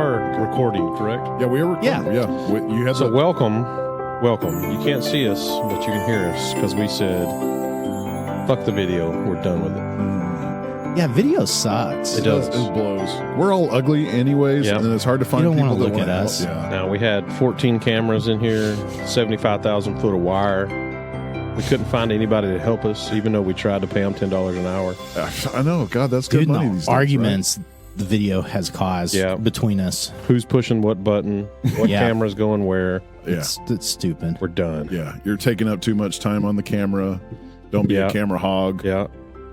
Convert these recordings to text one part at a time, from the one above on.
are recording, correct? Yeah, we are recording. Yeah. You had So welcome. You can't see us, but you can hear us because we said, fuck the video. We're done with it. Yeah, video sucks. It does. It blows. We're all ugly anyways, Yep. and it's hard to find You don't people wanna that look want at to us. help. Yeah. Now, we had 14 cameras in here, 75,000 foot of wire. We couldn't find anybody to help us, even though we tried to pay them $10 an hour. I know. God, that's good Dude, money no, these days, arguments the video has caused between us. Who's pushing what button? What camera's going where? Right? It's stupid. We're done. Yeah. You're taking up too much time on the camera. Don't be a camera hog. Yeah.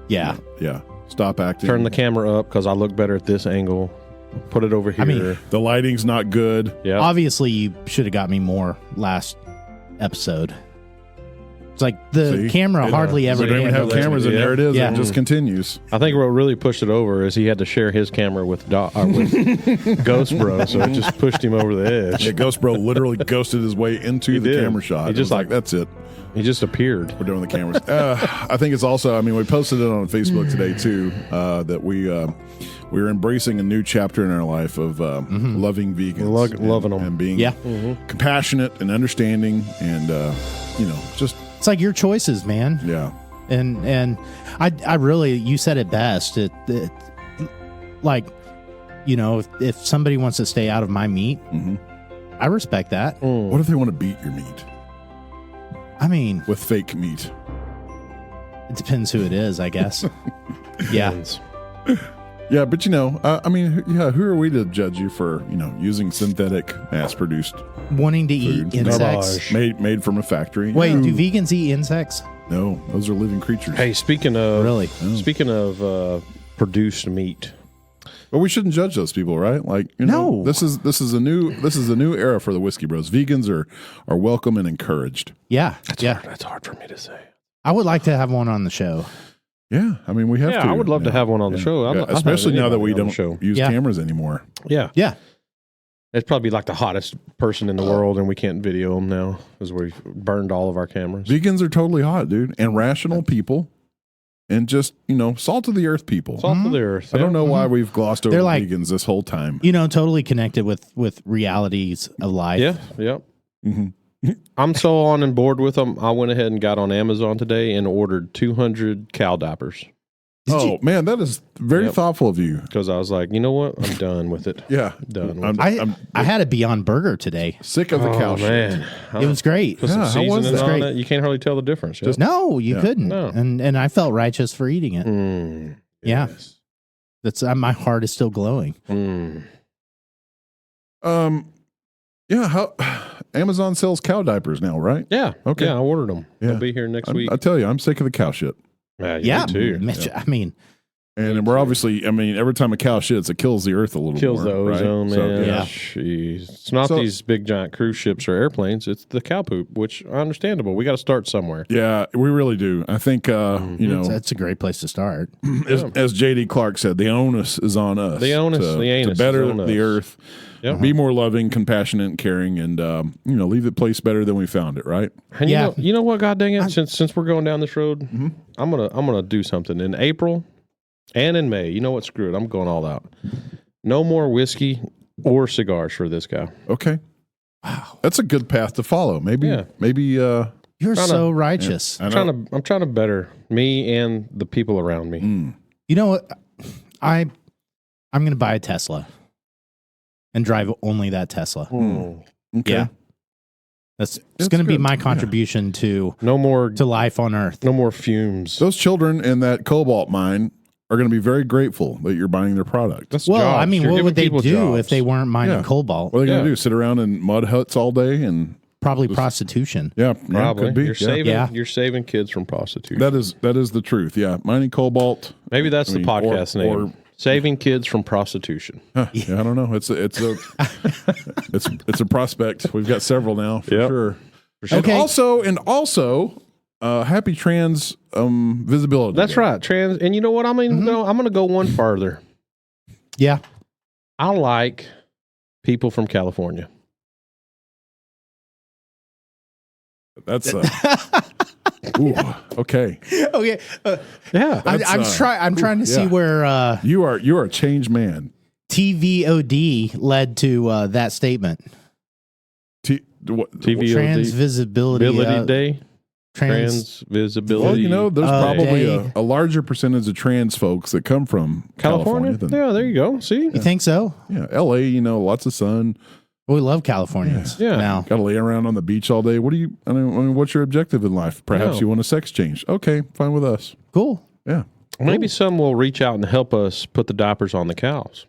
Yeah. Stop acting. Turn the camera up because I look better at this angle. Put it over here. I mean, the lighting's not good. Yeah. Obviously, you should have got me more last episode. It's like the camera hardly ever. We don't even have cameras, and there it is. It just continues. I think what really pushed it over is he had to share his camera with Ghost Bro, so it just pushed him over the edge. Yeah, Ghost Bro literally ghosted his way into the camera shot. He just like, that's it. He just appeared. We're doing the cameras. I think it's also, we posted it on Facebook today too, that we're embracing a new chapter in our life of loving vegans. Loving them. And being compassionate and understanding and, just. It's like your choices, man. Yeah. And I really, you said it best. Like, if somebody wants to stay out of my meat, I respect that. What if they want to beat your meat? I mean, with fake meat. It depends who it is, I guess. Yeah. Yeah, but who are we to judge you for, using synthetic, mass-produced wanting to food? eat insects made from a factory? Wait, do vegans eat insects? No, those are living creatures. Hey, speaking of produced meat, but we shouldn't judge those people, right? Like, no, this is a new era for the Whiskey Bros. Vegans are welcome and encouraged. Yeah, that's hard for me to say. I would like to have one on the show. Yeah, we have to. I would love to have one on the show. Especially now that we don't use cameras anymore. Yeah. It's probably like the hottest person in the Oh. world, and we can't video them now because we've burned all of our cameras. Vegans are totally hot, dude, and rational people, and just salt of the earth people. Salt of the earth. I don't know why we've glossed over like, vegans this whole time. Totally connected with realities of life. Yeah. I'm so on and board with them. I went ahead and got on Amazon today and ordered 200 cow diapers. Man, that is very thoughtful of you. Because I was like, you know what? I'm done with it. Yeah. Done with it. I had a Beyond Burger today. Sick of the cow shit. It was great. Put some how was seasoning that? on it. You can't hardly tell the difference. No, you couldn't. No. And I felt righteous for eating it. Yeah. Yes. That's my heart is still glowing. Yeah, how Amazon sells cow diapers now, right? Yeah. Okay. Yeah, I ordered them. Yeah. They'll be here next week. I tell you, I'm sick of the cow shit. Yeah, me too. Mitch, I mean, and we're obviously, every time a cow shits, it kills the earth a little kills more. the ozone, right? man. Yeah. Jeez. It's not these big giant cruise ships or airplanes. It's the cow poop, which understandable. We got to start somewhere. Yeah, we really do. I think, that's a great place to start. As J.D. Clark said, the onus is on us. The onus, the anus to better is on the us. earth, be more loving, compassionate, and caring, and leave the place better than we found it. Right? And you know what? God dang it! Since we're going down this road, I'm gonna do something in April and in May. You know what? Screw it. I'm going all out. No more whiskey or cigars for this guy. Okay. Wow, that's a good path to follow. Maybe. You're so righteous. I'm trying to better me and the people around me. You know what? I'm going to buy a Tesla and drive only that Tesla. Okay. Yeah. It's going to be my contribution to life on Earth. No more fumes. Those children in that cobalt mine are going to be very grateful that you're buying their product. That's what You're would they giving do people jobs. if they weren't mining cobalt? What are they going to do? Sit around in mud huts all day and probably prostitution. Yeah, probably. Could be. You're saving kids from prostitution. That is the truth. Yeah, mining cobalt. Maybe that's the podcast name. Or saving kids from prostitution. Yeah, I don't know. It's a it's a prospect. We've got several now for sure. Okay. And also, happy trans visibility. That's right. Trans, and you know what? I'm going to go one further. Yeah. I like people from California. That's ooh, okay. Okay. Yeah. I'm trying to see where you are a changed man. TVOD led to that statement. TVOD. Transvisibility Ability Day. trans Transvisibility. Well, there's probably day. a larger percentage of trans folks that come from California? than, Yeah, there you go. See? You think so? Yeah, LA, lots of sun. We love Californians. Yeah. Now. Got to lay around on the beach all day. I mean, what's your objective in life? Perhaps No. you want a sex change. Okay, fine with us. Cool. Yeah. Maybe some will reach out and help us put the diapers on the cows.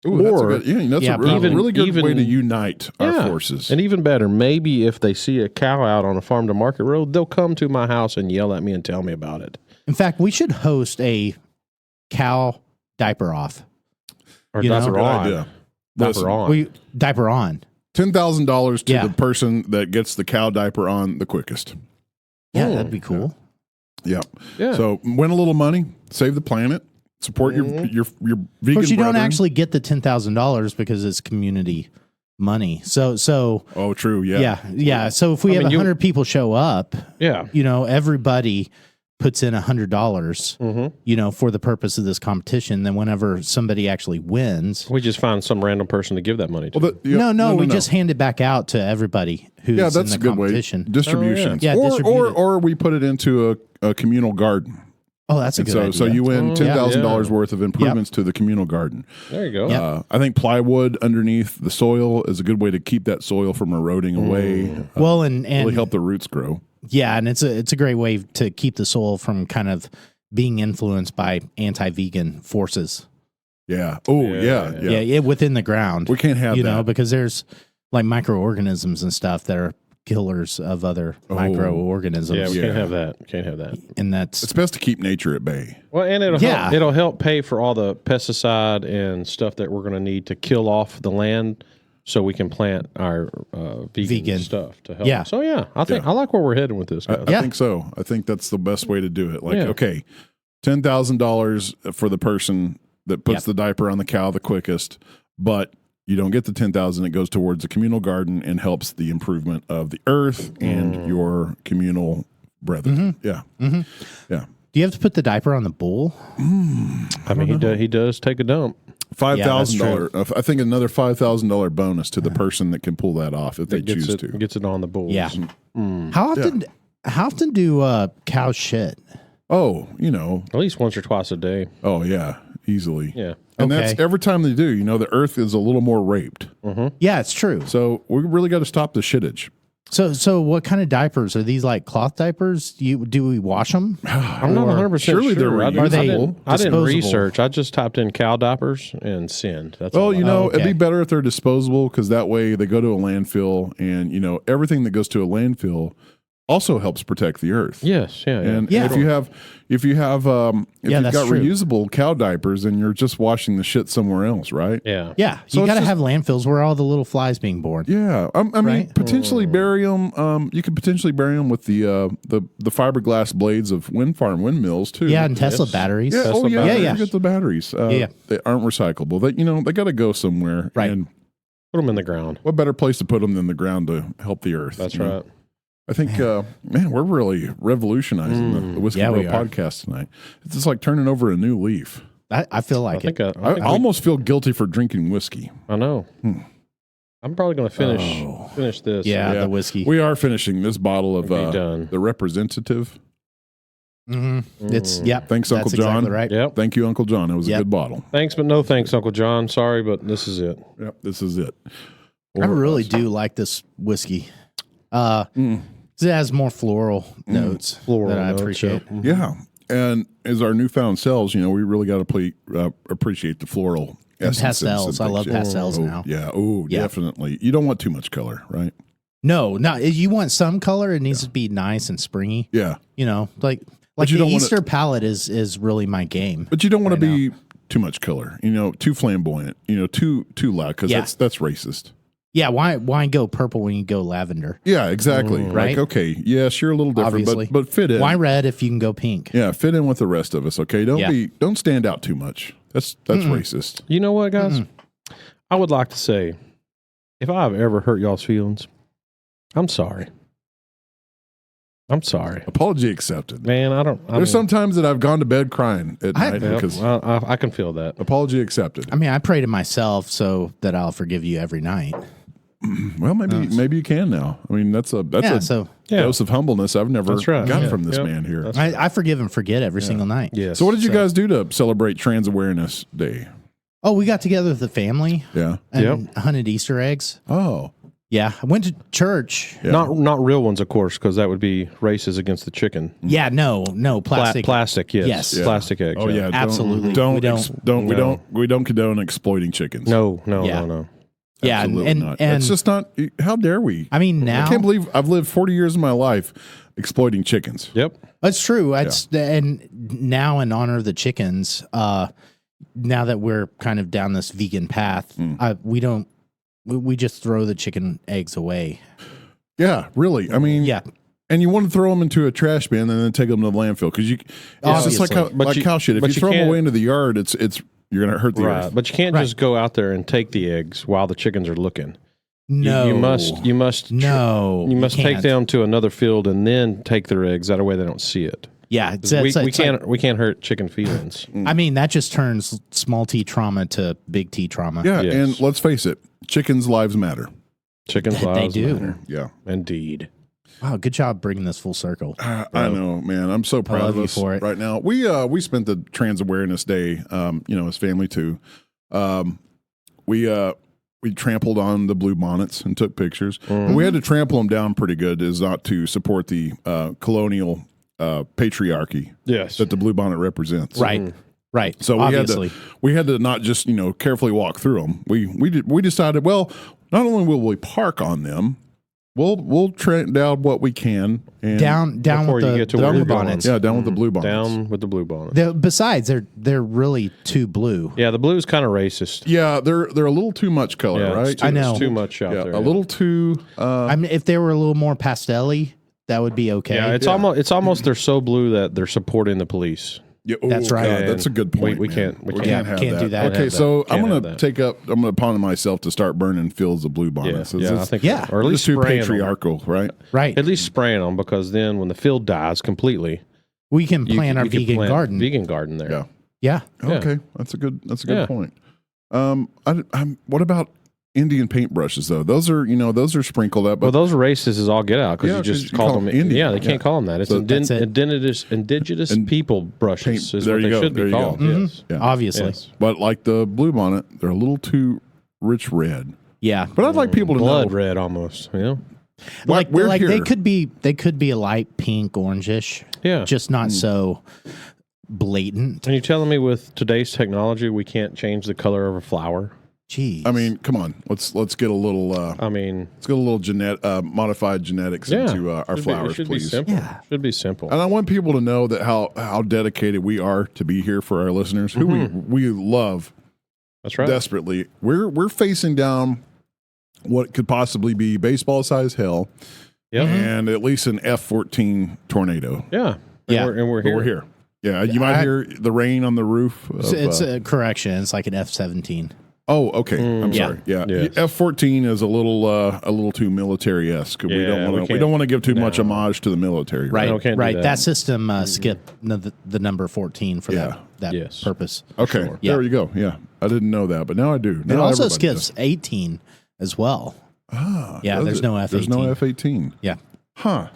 Ooh, that's a good, that's a really good way to unite our forces. And even better, maybe if they see a cow out on a farm to market road, they'll come to my house and yell at me and tell me about it. In fact, we should host a cow diaper off. Or diaper on. Idea. Diaper on. Diaper on. $10,000 to Yeah. the person that gets the cow diaper on the quickest. Yeah, that'd be cool. Yeah. Yeah. So win a little money, save the planet, support your vegan Of course, you don't brethren. actually get the $10,000 because it's community money. So. Oh, true. Yeah. Yeah. So if we have 100 people show up, Yeah. everybody puts in $100, for the purpose of this competition. Then whenever somebody actually wins, We just find some random person to give that money to. Well, we just hand it back out to everybody who's that's in the a good way. competition. Distributions. Yeah, distribute it. Or we put it into a communal garden. Oh, that's a good idea. So you win $10,000 yeah. worth of improvements to the communal garden. There you go. Yep. I think plywood underneath the soil is a good way to keep that soil from eroding away. Well, and Really help the roots grow. yeah, and it's a great way to keep the soil from kind of being influenced by anti-vegan forces. Yeah. Oh, yeah. Within the ground. We can't have that. because there's like microorganisms and stuff that are killers of other microorganisms. Yeah, we can't have that. Can't have that. And that's It's best to keep nature at bay. Well, and it'll help pay for all the pesticide and stuff that we're going to need to kill off the land, so we can plant our vegan stuff to help. Yeah. So I like where we're heading with this, guys. I think so. I think that's the best way to do it. Like, okay, $10,000 for the person that puts the diaper on the cow the quickest, but you don't get the $10,000. It goes towards the communal garden and helps the improvement of the earth and your communal brethren. Yeah. Mm-hmm. Yeah. Do you have to put the diaper on the bull? I mean, he does take a dump. $5,000. I think another $5,000 bonus to the person that can pull that off if they choose to. Gets it on the bulls. Yeah. How often do cows shit? Oh, At least once or twice a day. Oh yeah, easily. Yeah. And Okay. that's every time they do. The earth is a little more raped. Yeah, it's true. So we really got to stop the shittage. So what kind of diapers are these? Like cloth diapers? Do we wash them? I'm not 100% surely sure. they're I reusable. didn't Disposable? research. I just typed in cow diapers and send. That's all. Well, okay. it'd be better if they're disposable because that way they go to a landfill, and everything that goes to a landfill also helps protect the earth. Yes. Yeah. And Yeah. if you've got that's true. reusable cow diapers, then you're just washing the shit somewhere else, right? Yeah. Yeah, So you it's got to just- have landfills where all the little flies being born. Yeah, I mean, Right? potentially bury them. You could potentially bury them with the fiberglass blades of wind farm windmills too. Yeah, and Tesla batteries. Yeah. Tesla Oh yeah. batteries. Yeah. Forget the batteries. Yeah. They aren't recyclable. They got to go somewhere. Right. And Put them in the ground. what better place to put them than the ground to help the earth? That's you know? right. I think, man, we're really revolutionizing the Whiskey Yeah, Bro we are. podcast tonight. It's just like turning over a new leaf. I feel I like think it. I almost feel guilty for drinking whiskey. I know. I'm probably going to finish this. Yeah, the whiskey. We are finishing this bottle of Be done. the Representative. It's yep. Thanks, Uncle that's John. Exactly right. Yep. Thank you, Uncle John. It was a Yep. good bottle. Thanks, but no thanks, Uncle John. Sorry, but this is it. Yep, this is it. I really do like this whiskey. It has more floral notes Floral that I notes, appreciate. yeah. Yeah. And as our newfound selves, we really got to appreciate the floral And essences and pastels. I things. love pastels Oh, now. Yeah. Oh, Yeah. definitely. You don't want too much color, right? No, you want some color. It needs to be nice and springy. Yeah. Like you the don't wanna- Easter palette is really my game. But you don't want to Right be too much color, too flamboyant, too loud, because Yeah. that's racist. Yeah, why go purple when you go lavender? Yeah, exactly. Right? Like, okay, yes, you're a little different, Obviously. but fit in. Why red if you can go pink? Yeah, fit in with the rest of us. Okay, Yeah. don't stand out too much. That's racist. You know what, guys? I would like to say, if I've ever hurt y'all's feelings, I'm sorry. I'm sorry. Apology accepted. Man, There's sometimes that I've gone to bed crying at night because I can feel that. apology accepted. I mean, I pray to myself so that I'll forgive you every night. Well, maybe you can now. I mean, that's a dose of humbleness I've never gotten from this man here. I forgive and forget every single night. Yes. So what did you guys do to celebrate Trans Awareness Day? Oh, we got together with the family. Yeah. And hunted Easter eggs. Oh. Yeah, I went to church. Yeah. Not real ones, of course, because that would be racist against the chicken. Yeah, no, plastic. Plastic, yes. Yes. Plastic eggs. Oh yeah, Absolutely. We don't condone exploiting chickens. No. Yeah, Absolutely and not. It's just not. How dare we? I mean, now I can't believe I've lived 40 years of my life exploiting chickens. Yep. That's true. And now in honor of the chickens, now that we're kind of down this vegan path, we just throw the chicken eggs away. Yeah, really. I mean, yeah. And you want to throw them into a trash bin and then take them to the landfill because it's just like cow shit. If you throw them away into the yard, it's you're going to hurt the earth. But you can't just go out there and take the eggs while the chickens are looking. No, you must take them to another field and then take their eggs. That way they don't see it. Yeah, we can't hurt chicken feelings. I mean, that just turns small T trauma to big T trauma. Yeah, and let's face it, chickens' lives matter. Chickens' lives matter. Yeah, indeed. Wow, good job bringing this full circle. I know, man. I'm so proud of us for it. Right now. We spent the Trans Awareness Day, as family too. We trampled on the blue bonnets and took pictures. Mm-hmm. We had to trample them down pretty good, is not to support the colonial patriarchy that the blue bonnet represents. Right. Right. So we had to not just carefully walk through them. We decided, well, not only will we park on them, we'll trend down what we can and down with the blue bonnets. Yeah, down with the blue bonnets. Down with the blue bonnets. Besides, they're really too blue. Yeah, the blue is kind of racist. Yeah, they're a little too much color, right? I know. It's too much out there. A little too. I mean, if they were a little more pastel-y, that would be okay. Yeah, it's almost they're so blue that they're supporting the police. Yeah, that's right. God, that's a good point. We can't do that. Okay, so I'm going to pawn myself to start burning fields of blue bonnets. I think or at least too patriarchal, right? Right. At least spraying them, because then when the field dies completely, we can plant our vegan garden. Vegan garden there. Yeah. Okay, that's a good point. What about Indian paintbrushes though? Those are sprinkled up. Well, those are racist as all get out, because you just call them Indian. Yeah, they can't call them that. It's indigenous people brushes is what they should be called. Mm-hmm. Yes. Obviously. Yes. But like the blue bonnet, they're a little too rich red. Yeah. But I'd like people to blood know red almost. Like they could be a light pink, orangish. Yeah. Just not so blatant. And you're telling me with today's technology we can't change the color of a flower? Jeez. I mean, come on. Let's get a little. Let's get a little modified genetics into our flowers, please. Should be simple. And I want people to know that how dedicated we are to be here for our listeners, who we love. That's right. Desperately. We're facing down what could possibly be baseball size hell, and at least an F-14 tornado. Yeah. And we're here. Yeah, you might hear the rain on the roof. It's a correction. It's like an F-17. Oh, okay. I'm sorry. Yeah, yes. F-14 is a little too military-esque. We don't want to give too much homage to the military. Right. That system skipped the number 14 for that purpose. Okay, sure. There you go. Yeah, I didn't know that, but now I do. It also skips 18 as well. Yeah. There's no F-18. There's no F-18. Yeah. Huh.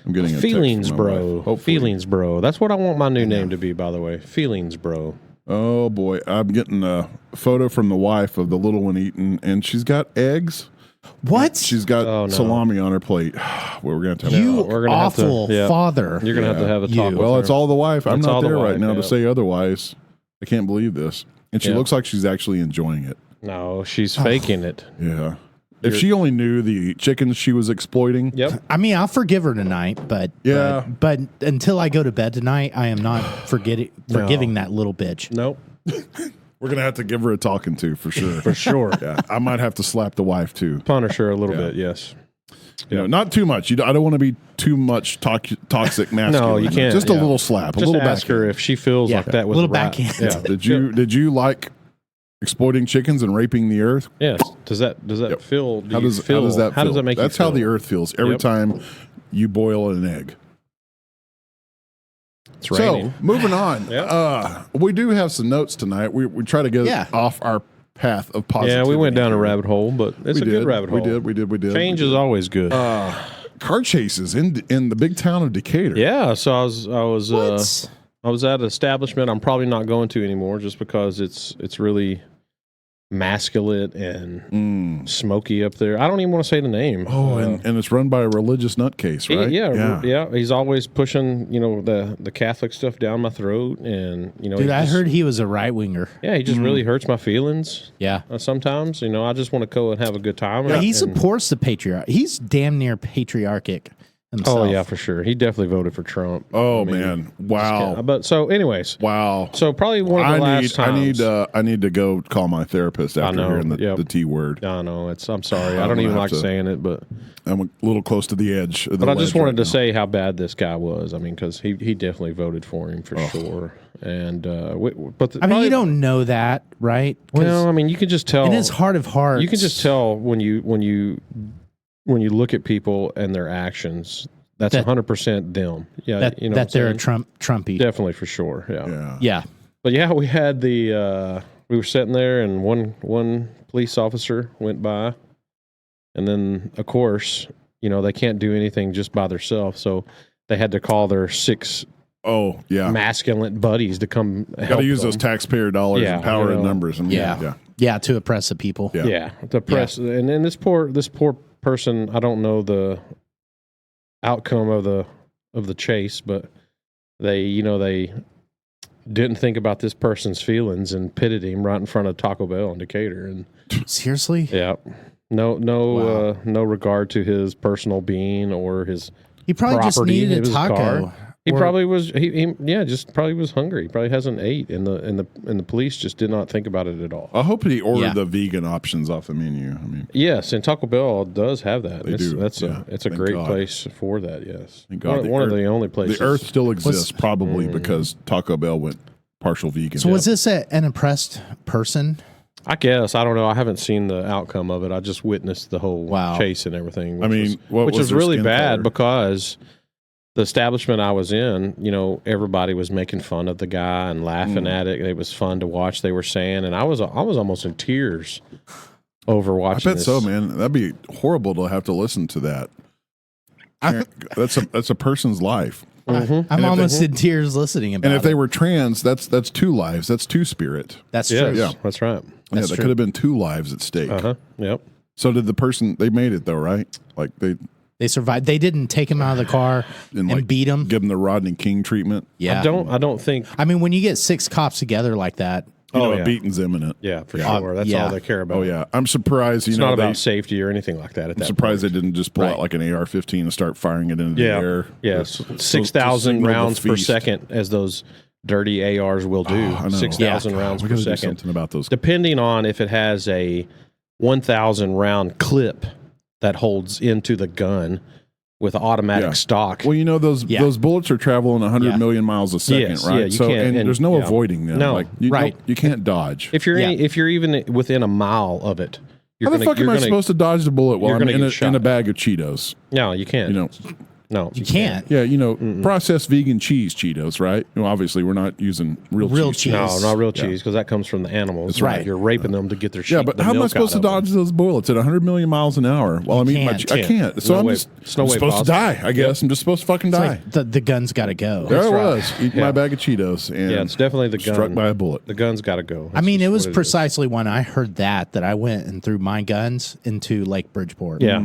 I'm getting a feelings, bro. Feelings, bro. That's what I want my new name to be, by the way. Feelings, bro. Oh boy, I'm getting a photo from the wife of the little one eating, and she's got eggs. What? She's got salami on her plate. We're gonna have to have father. You're gonna have to talk. Well, it's all the wife. I'm not there right now to say otherwise. I can't believe this, and she looks like she's actually enjoying it. No, she's faking it. Yeah. If she only knew the chickens she was exploiting. Yep. I mean, I'll forgive her tonight, but until I go to bed tonight, I am not forgiving that little bitch. Nope. We're going to have to give her a talking to for sure. For sure. Yeah. I might have to slap the wife too. Punish her a little bit, yes. Not too much. I don't want to be too much toxic masculine. No, you can't. Just a little slap. Just a little ask her if she feels like that with a little backhand. Yeah. Did you like exploiting chickens and raping the earth? Yes. Does that feel? How does that feel? How does that make you feel? That's how the earth feels every time you boil an egg. It's raining. So, moving on. Yeah. We do have some notes tonight. We try to get off our path of positivity. Yeah, we went down a rabbit hole, but it's good rabbit hole. We did. Change is always good. Car chases in the big town of Decatur. Yeah, so I was at an establishment I'm probably not going to anymore just because it's really masculine and smoky up there. I don't even want to say the name. Oh, and it's run by a religious nutcase, right? Yeah. He's always pushing, the Catholic stuff down my throat, and dude, I heard he was a right winger. Yeah, he just really hurts my feelings. Yeah, sometimes I just want to go and have a good time. Yeah, he supports the patriarch. He's damn near patriarchic himself. Oh yeah, for sure. He definitely voted for Trump. Oh man, wow. But so, anyways, wow. So probably one of the last times. I need to go call my therapist after hearing the T word. I know. I'm sorry. I don't even like saying it, but I'm a little close to the edge. But I just wanted to say how bad this guy was. I mean, because he definitely voted for him for sure. And you don't know that, right? Well, I mean, you can just tell in his heart of hearts. You can just tell when you look at people and their actions, that's 100% them. Yeah, that they're a Trumpy. Definitely, for sure. Yeah. But yeah, we had we were sitting there, and one police officer went by, and then of course, they can't do anything just by themselves, so they had to call their 6 masculine buddies to come help. Got to use those taxpayer dollars and power in numbers. And to oppress the people. Yeah, to oppress. And then this poor person, I don't know the outcome of the chase, but they didn't think about this person's feelings and pitted him right in front of Taco Bell in Decatur. And seriously, yeah, no regard to his personal being or his. He probably just needed a taco. He probably was. He just probably was hungry. He probably hasn't ate, and the police just did not think about it at all. I hope he ordered the vegan options off the menu. I mean, yes, and Taco Bell does have that. They do. It's a great place for that. Yes, thank God. One of the only places. The Earth still exists, probably because Taco Bell went partial vegan. So was this an oppressed person? I guess. I don't know. I haven't seen the outcome of it. I just witnessed the whole chase and everything. Which was really bad because the establishment I was in, everybody was making fun of the guy and laughing at it. It was fun to watch, they were saying, and I was almost in tears over watching. I bet so, man. That'd be horrible to have to listen to that. That's a person's life. Mm-hmm. I'm almost in tears listening about it. And if they were trans, that's 2 lives. That's 2 spirit. That's true. Yeah, that's right. That could have been 2 lives at stake. Yep. So did the person? They made it though, right? Like they survived. They didn't take him out of the car and beat him. Give him the Rodney King treatment. Yeah. I don't think. I mean, when you get 6 cops together like that, a beating's imminent. Yeah, for sure. That's all they care about. Oh yeah, I'm surprised. It's not about safety or anything like that. I'm surprised they didn't just pull out like an AR-15 and start firing it into the air. Yes, 6,000 rounds per second, as those dirty ARs will do. 6,000 rounds per second. Something about those, depending on if it has a 1,000 round clip that holds into the gun with automatic stock. Well, those bullets are traveling 100 million miles a second, right? So and there's no avoiding them. No, you can't dodge. If you're even within a mile of it, how the fuck am I supposed to dodge the bullet while I'm in a bag of Cheetos? No, you can't. No, you can't. Yeah, processed vegan cheese Cheetos, right? Obviously, we're not using real cheese. No, not real cheese, because that comes from the animals. That's right. You're raping them to get their Yeah, but how am I supposed to dodge those bullets at 100 million miles an hour while I'm eating my cheese? I can't. So I'm supposed to die, I guess. I'm just supposed to fucking die. Like the gun's got to go. There I was, eating my bag of Cheetos. And it's definitely the gun. Struck by a bullet. The gun's got to go. I mean, it was precisely when I heard that I went and threw my guns into Lake Bridgeport. Yeah.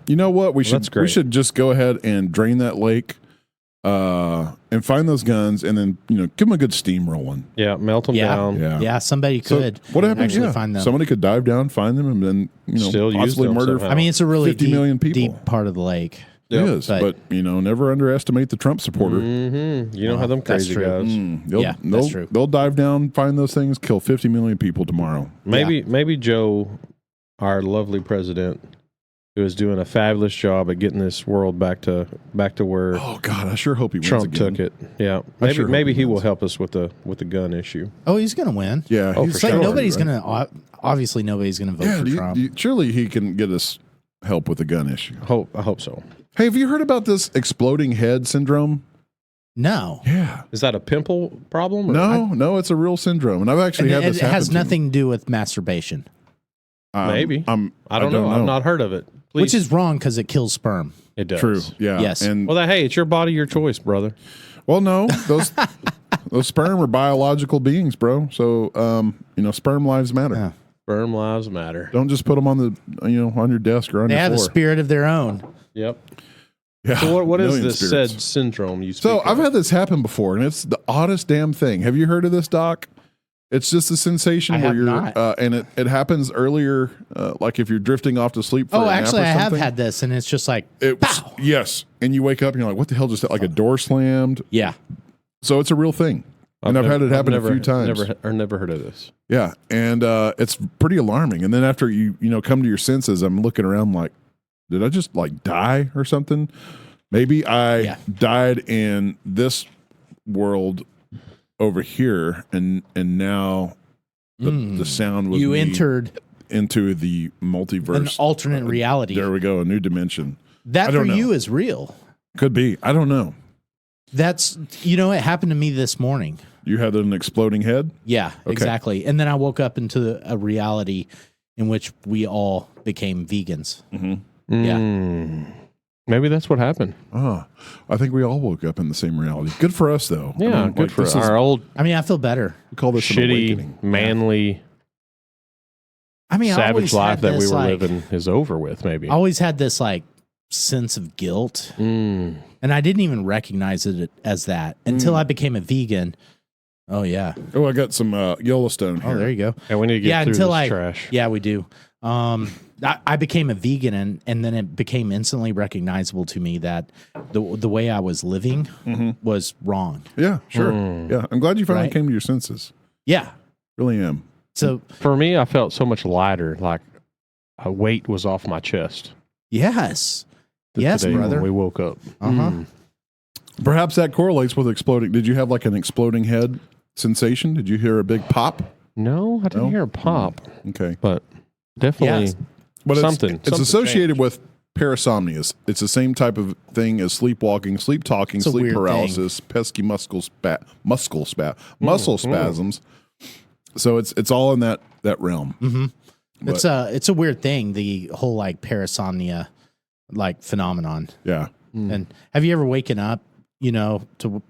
You know what? We should just go ahead and drain that lake. And find those guns, and then give them a good steam rolling. Yeah, melt them down. Yeah, somebody could. What happens? Find them. Somebody could dive down, find them, and then still possibly murder. Somehow. I mean, it's a really 50 million people. Deep part of the lake. It is, but never underestimate the Trump supporter. Mm-hmm. You know how them crazy guys. That's true. They'll dive down, find those things, kill 50 million people tomorrow. Maybe Joe, our lovely president, who is doing a fabulous job at getting this world back to where. Oh God, I sure hope he wins Trump again. took it. Yeah, maybe he will help us with the gun issue. Oh, he's gonna win. Yeah, it's like nobody's gonna. Obviously, nobody's gonna vote for Trump. Surely he can get us help with the gun issue. I hope so. Hey, have you heard about this exploding head syndrome? No. Yeah. Is that a pimple problem? Or? No, it's a real syndrome. And I've actually had this It happen has to me. nothing to do with masturbation. Maybe. I don't know. I've not heard of it. Please. Which is wrong because it kills sperm. It does. True. Yeah. Yes. And Well, hey, it's your body, your choice, brother. well, no, those sperm are biological beings, bro. So, sperm lives matter. Yeah. Sperm lives matter. Don't just put them on the, on your desk or on They your have floor. a spirit of their own. Yep. Yeah. So what is Million this spirits. said syndrome you speak So of? I've had this happen before, and it's the oddest damn thing. Have you heard of this, Doc? It's just a sensation I where have you're, not. and it happens earlier, like if you're drifting off to sleep. For Oh, a nap actually, or I have something. had this, and it's just like, pow! Yes, and you wake up and you're like, "What the hell just like a door slammed?" Yeah. So it's a real thing, and I've had it happen a few times. Never heard of this. Yeah, and it's pretty alarming. And then after you come to your senses, I'm looking around like, did I just like die or something? Maybe I died in this world over here, and now the sound was You me entered into the multiverse, an alternate reality. There we go, a new dimension. That I for don't know. you is real. Could be. I don't know. That's, it happened to me this morning. You had an exploding head? Yeah, exactly. And then I woke up into a reality in which we all became vegans. Mm-hmm. Yeah. Maybe that's what happened. Oh, I think we all woke up in the same reality. Good for us, though. Yeah, good for our old I mean, I feel better. We call this an shitty, awakening. I manly, always savage life had that we this, were like, living is over with, maybe. I always had this like sense of guilt. Mm. And I didn't even recognize it as that until I became a vegan. Oh, yeah. Oh, I got some Yellowstone here. Oh, there you go. And we need to get through until this trash. Yeah, we do. I became a vegan, and then it became instantly recognizable to me that the way I was living was wrong. Yeah, sure. Yeah, I'm glad you finally Right? came to your senses. Yeah. Really am. So, For me, I felt so much lighter, like a weight was off my chest. yes. Yes, today brother. when we woke up. Uh-huh. Perhaps that correlates with exploding. Did you have like an exploding head sensation? Did you hear a big pop? No, I didn't No? hear a pop, Okay. but definitely Yes. But something. It's something associated changed. with parasomnias. It's the same type of thing as sleepwalking, sleep talking, It's a sleep weird paralysis, pesky muscle spasms. So it's all in that realm. Mm-hmm. It's a weird thing, the whole like parasomnia like phenomenon. Yeah. And have you ever waken up,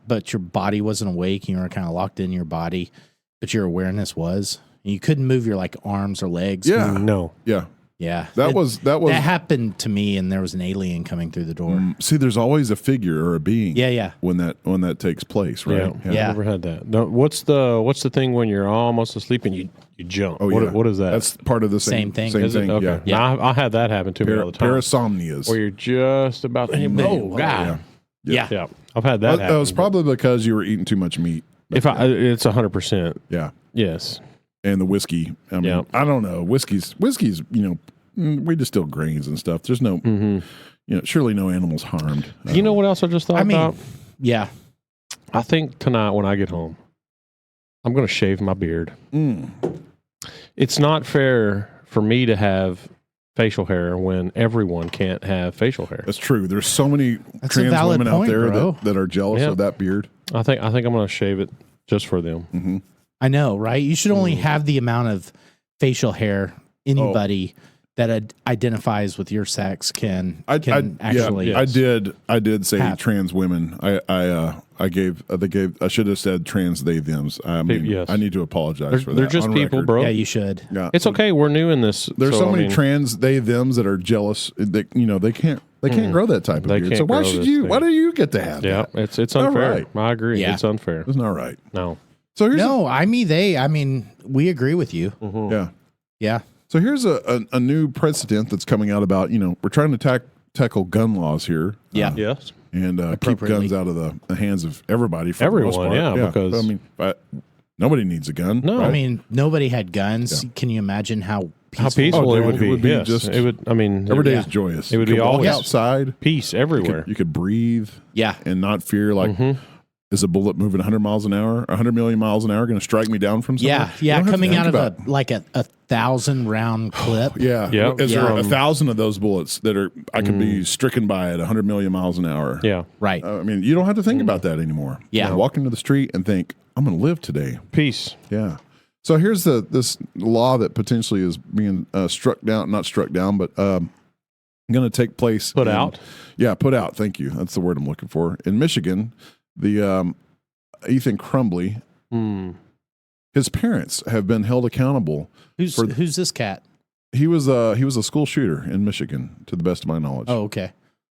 but your body wasn't awake and you were kind of locked in your body, but your awareness was? And you couldn't move your like arms or legs. Yeah. No. Yeah. Yeah. That was That happened to me, and there was an alien coming through the door. see, there's always a figure or a being. Yeah. When that takes place, right? Yeah. I've never had that. No, what's the thing when you're almost asleep and you jump? Oh, What- yeah. what is that? That's part of the Same thing. Same Is it? thing. Okay. Yeah. Now, I had that happen to me all the time. Parasomnias. Where you're just about. Oh God. Yeah. Yeah. I've had that. That happen. was probably because you were eating too much meat. It's 100%. Yeah. Yes. And the whiskey. I mean, Yeah. I don't know. Whiskey's, we distill grains and stuff. There's no, surely no animals harmed. You know what else I just thought about? Yeah. I think tonight when I get home, I'm going to shave my beard. It's not fair for me to have facial hair when everyone can't have facial hair. That's true. There's so many That's a trans valid women point, out there bro. that are jealous of that beard. I think I'm going to shave it just for them. I know, right? You should only have the amount of facial hair anybody that identifies with your sex can actually. I did say have. trans women. I should have said trans they thems. I mean, Yes. I need to apologize for that. They're just on people, record. bro. Yeah, you should. Yeah. It's okay. We're new in this. There's so many I mean, trans they thems that are jealous that they can't grow that type of They beard. can't So why grow should this you? thing. Why do you get to have Yeah, that? it's unfair. right. I agree. Yeah. It's unfair. It's not right. No. So here's No, I mean, we agree with you. yeah. Yeah. So here's a new precedent that's coming out about we're trying to tackle gun laws here. Yeah. Yes. And keep Appropriately. guns out of the hands of everybody. For Everyone, the most part. yeah, because- I mean, nobody needs a gun. No. right? I mean, nobody had guns. Can you imagine how peaceful? How peaceful Oh, it dude, would be. it would be Yes. just- It would. I mean, every day yeah. is joyous. It would You be could walk always- outside. peace everywhere. You could breathe Yeah. and not fear is a bullet moving 100 miles an hour, 100 million miles an hour going to strike me down from somewhere? Yeah. You Yeah. don't have to Coming think out of about it. a 1,000 round clip. Yeah. Yep. Is there Yeah. 1,000 of those bullets that I could be stricken by at 100 million miles an hour? Yeah. Right. I mean, you don't have to think about that anymore. Yeah. You walk into the street and think, I'm going to live today. Peace. Yeah. So here's this law that potentially is being struck down, not struck down, but going to take place. Put out? Yeah, put out. Thank you. That's the word I'm looking for. In Michigan, the Ethan Crumbly, his parents have been held accountable. Who's this cat? He was a school shooter in Michigan, to the best of my knowledge. Oh, okay.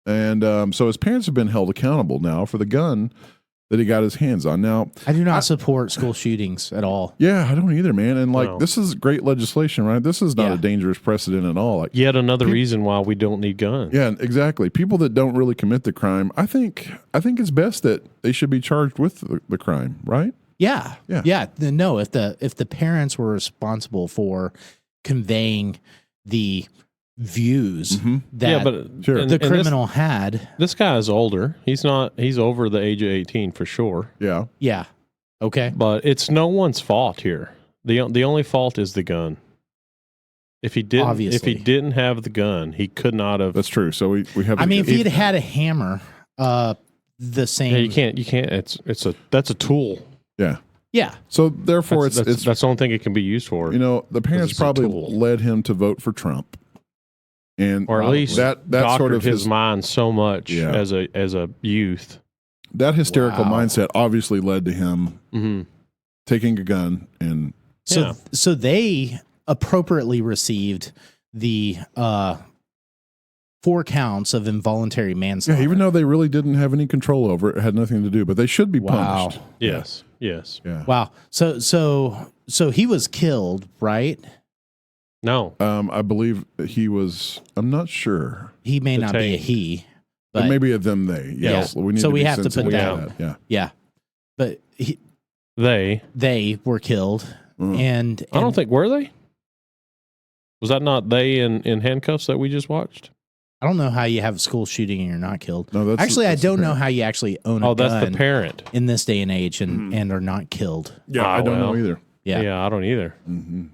And so his parents have been held accountable now for the gun that he got his hands on. Now, I do not support school shootings at all. yeah, I don't either, man. And No. this is great legislation, right? This is not Yeah. a dangerous precedent at all. Like, Yet another reason why we don't need guns. yeah, exactly. People that don't really commit the crime, I think it's best that they should be charged with the crime, right? Yeah. Yeah. Yeah. No, if the parents were responsible for conveying the views that Yeah, but Sure. the criminal had. This guy is older. He's over the age of 18 for sure. Yeah. Yeah. Okay. But it's no one's fault here. The only fault is the gun. If he didn't have the gun, he could not have. That's true. So we have. I mean, if he had had a hammer, the same. Yeah, you can't. That's a tool. Yeah. Yeah. So therefore, That's the only thing it can be used for. The parents it's a probably tool. led him to vote for Trump, and Or at least that doctored sort of his mind so much Yeah. as a youth. that hysterical Wow. mindset obviously led to him Mm-hmm. taking a gun and So they appropriately received the 4 counts of involuntary manslaughter. even though they really didn't have any control over it, it had nothing to do, but they should be Wow. punished. Yes. Yeah. Wow. So he was killed, right? No. I believe he was. I'm not sure. He may not be a Detained. he, But but maybe a them they. Yes. Yeah. We need So to we be have to put sensitive that- Yeah. yeah. But They were killed, and I don't think were they? Was that not they in handcuffs that we just watched? I don't know how you have a school shooting and you're not killed. No, that's Actually, that's I don't the know parent. how you actually own a gun That's the parent. in this day and age and are not killed. Yeah, I don't know well. either. Yeah. I don't either. hmm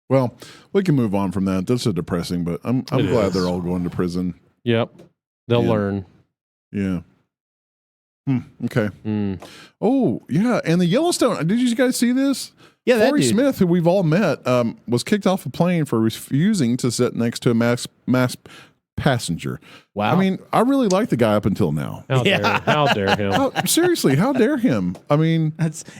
Well, we can move on from that. That's so depressing, but I'm It glad is. they're all going to prison. Yep. They'll Yeah. learn. Yeah. Okay. Mm. Oh, yeah. And the Yellowstone. Did you guys see this? Yeah, that Corey dude. Smith, who we've all met, was kicked off a plane for refusing to sit next to a mass passenger. Wow. I mean, I really like the guy up until now. How Yeah. dare him? Seriously, how dare him? I mean,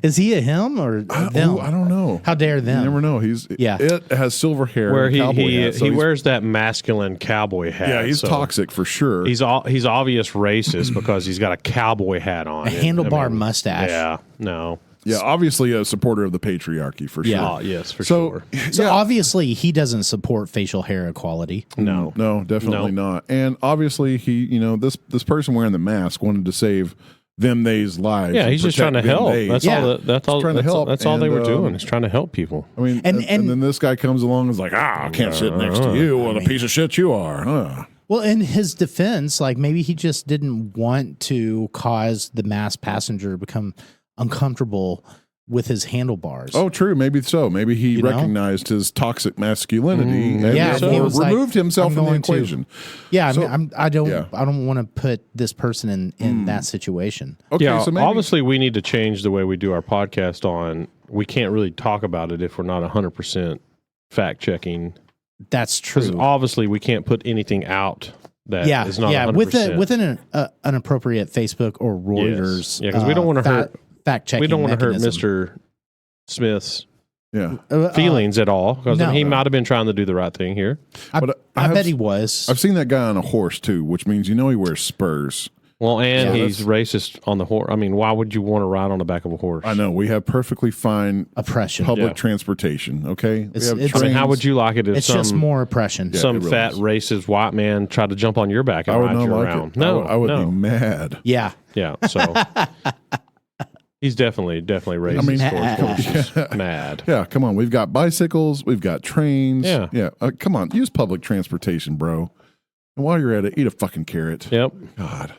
is he a him or them? I don't know. How dare You them? never know. Yeah. It has silver hair. Where and a cowboy hat, so he he's- wears that masculine cowboy hat. Yeah, he's so toxic for sure. He's obvious racist because he's got a cowboy hat on. A handlebar mustache. Yeah. No. Yeah, obviously a supporter of the patriarchy for sure. Yeah. Oh, yes, for So, sure. So obviously he doesn't support facial hair equality. No. No, definitely not. And obviously he, this person wearing the mask wanted to save them they's lives. Yeah, and he's just trying to protect them help. theys. That's Yeah. all. That's all. trying to help, That's all they and, were doing. Is trying to help people. I mean, And- and then this guy comes along and is like, I can't sit next to you. What a piece of shit you are. Huh. Well, in his defense, like maybe he just didn't want to cause the mass passenger to become uncomfortable with his handlebars. Oh, true. Maybe so. Maybe he You know? recognized his toxic masculinity and Yeah, therefore he was like, removed himself I'm from the going to. equation. yeah. so- I mean, I don't yeah. want to put this person in that situation. Okay, Yeah. so maybe Obviously, we need to change the way we do our podcast. We can't really talk about it if we're not 100% fact checking. That's Because true. obviously, we can't put anything out that Yeah, is not yeah. 100%. Within an appropriate Facebook or Reuters. Yeah, 'cause we don't wanna hurt- fact checking. we don't want to hurt mechanism. Mr. Smith's yeah. feelings at all because no. he might have been trying to do the right thing here. But I have- bet he was. I've seen that guy on a horse too, which means he wears spurs. Well, and Yeah, he's racist on the horse. I mean, why would you want to ride on the back of a horse? I know we have perfectly fine Oppression. public Yeah. transportation. Okay, It's- we have it's- I mean, how trains. would you like it if It's just some more oppression. Yeah. some it really fat is. racist white man tried to jump on your back and I would ride not you like around? it. No, I would no. be mad. Yeah. Yeah, so he's definitely racist. I mean, towards horses. Mad. Yeah, come on. We've got bicycles. We've got trains. Yeah. yeah. Come on, use public transportation, bro. And while you're at it, eat a fucking carrot. Yep. God.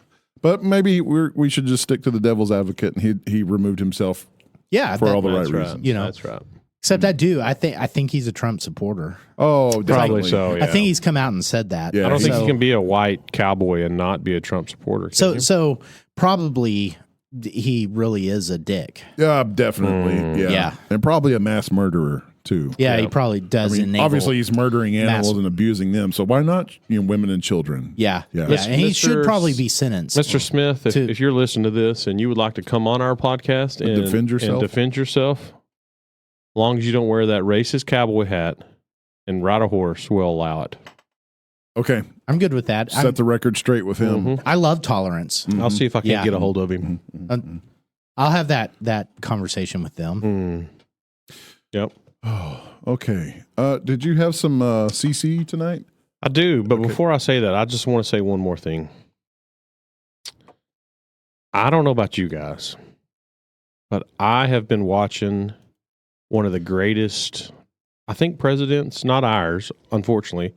But maybe we should just stick to the devil's advocate, and he removed himself Yeah. for that- all the right That's right. reasons. You know. That's right. Except I think he's a Trump supporter. Oh, Probably definitely. so. Yeah. I think he's come out and said that. Yeah, I don't think So- you can be a white cowboy and not be a Trump supporter. can you? So probably he really is a dick. Yeah, definitely. Yeah. And probably a mass murderer too. Yeah, he probably does. enable obviously he's murdering animals mass- and abusing them. So why not women and children? Yeah, Yeah. yeah, and he Mr. should probably be sentenced. Mr. Smith, if you're listening to this and you would like to come on our podcast and defend yourself, as long as you don't wear that racist cowboy hat and ride a horse, we'll allow it. Okay. I'm good with that. Set the record straight with him. I love tolerance. I'll see if I can Yeah. get a hold of him. I'll have that conversation with them. Yep. Oh, okay. Did you have some CC tonight? I do, but before I say that, I just want to say one more thing. I don't know about you guys, but I have been watching one of the greatest, I think, presidents, not ours, unfortunately.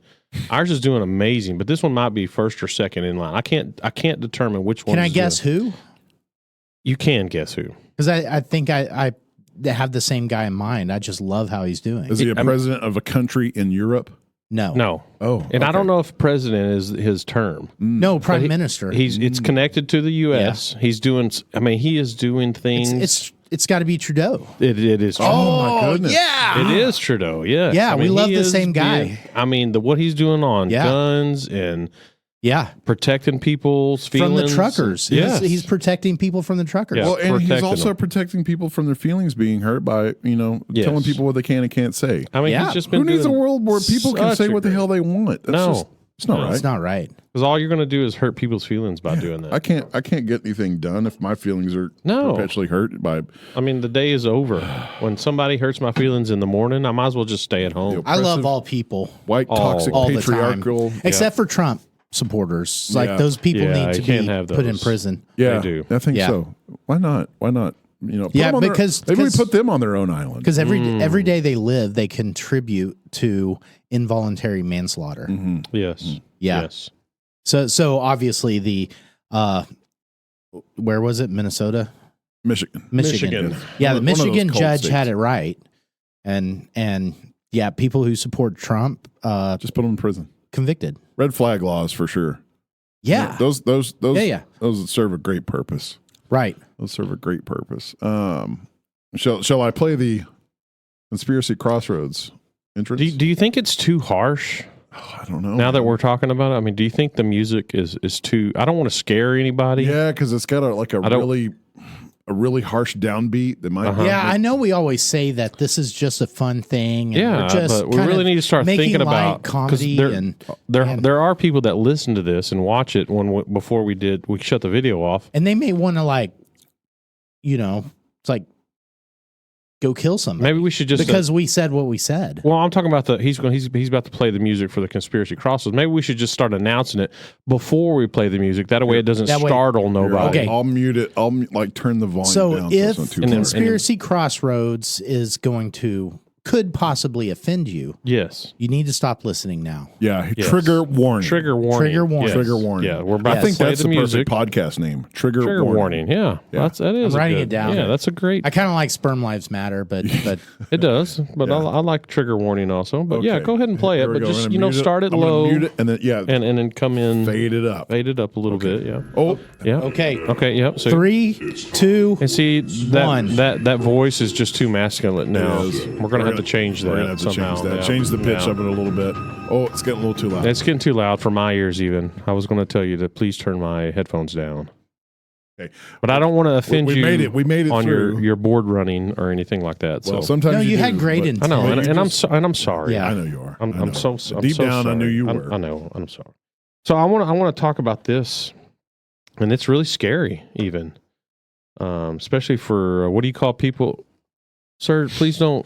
Ours is doing amazing, but this one might be first or second in line. I can't determine which one. Can I guess who? You can guess who. Because I think I have the same guy in mind. I just love how he's doing. Is he a president of a country in Europe? No. Oh, And I don't know if president is his term. No, prime minister. It's connected to the U.S. Yeah. He's doing. I mean, he is doing things. It's got to be Trudeau. It is. Trudeau. Oh my goodness! Yeah, it is Trudeau. Yeah, yeah. I mean, we love the same guy. What he's doing on guns and protecting people's feelings from the truckers. Yeah, he's protecting people from the truckers. Well, and he's also protecting people from their feelings being hurt by telling people what they can and can't say. I mean, he's just been. Who needs a world where people can say what the hell they want? It's not right. It's not right. Because all you're going to do is hurt people's feelings by doing that. I can't get anything done if my feelings are perpetually hurt by. I mean, the day is over. When somebody hurts my feelings in the morning, I might as well just stay at home. I love all people. White, toxic, all patriarchal. The time. Except for Trump supporters. Like those people need to be put in prison. Yeah, they do. I think so. Why not? Because maybe we put them on their own island. Because every day they live, they contribute to involuntary manslaughter. Mm-hmm. Yes. Yeah. Yes. So obviously the where was it? Minnesota? Michigan. Yeah, the Michigan judge had it right. And people who support Trump just put them in prison. Convicted. Red flag laws for sure. Yeah. Those serve a great purpose. Right. Those serve a great purpose. Shall I play the Conspiracy Crossroads entrance? Do you think it's too harsh? Oh, I don't know. Now that we're talking about it, I mean, do you think the music is too? I don't want to scare anybody. Yeah, because it's got a really harsh downbeat that might. Yeah, I know we always say that this is just a fun thing. And but we really need to start thinking about comedy there are people that listen to this and watch it before we shut the video off, and they may want to it's like go kill somebody. Maybe we should just because we said what we said. Well, I'm talking about he's about to play the music for the Conspiracy Crossroads. Maybe we should just start announcing it before we play the music. That way it doesn't startle nobody. Okay. I'll mute it. I'll turn the volume down. So if Conspiracy Crossroads could possibly offend you, yes, you need to stop listening now. Yeah, trigger warning. Trigger warning. Yes. Trigger warning. Yeah, we're about to play that's the music. Perfect podcast name. Trigger warning. Yeah, that is. I'm writing it down. Yeah, that's a great. I kind of like Sperm Lives Matter, but it does. But I like trigger warning also. But yeah, go ahead and play it. But just start it low. Mute it and then and then come in. Fade it up a little bit. Yeah. Oh. Yeah. Okay. Yep. So 3, 2, and see 1. That voice is just too masculine now. We're gonna have to change that. Change the pitch of it a little bit. Oh, it's getting a little too loud. It's getting too loud for my ears even. I was going to tell you to please turn my headphones down. Okay. But I don't want to offend you. We made it on through. your board running or anything like that. Well, so sometimes you had great intent. I know, and I'm sorry. Yeah, I know you are. I'm so deep down. Sorry. I knew you were. I know. I'm sorry. So I want to talk about this, and it's really scary, even, especially for what do you call people? Sir, please don't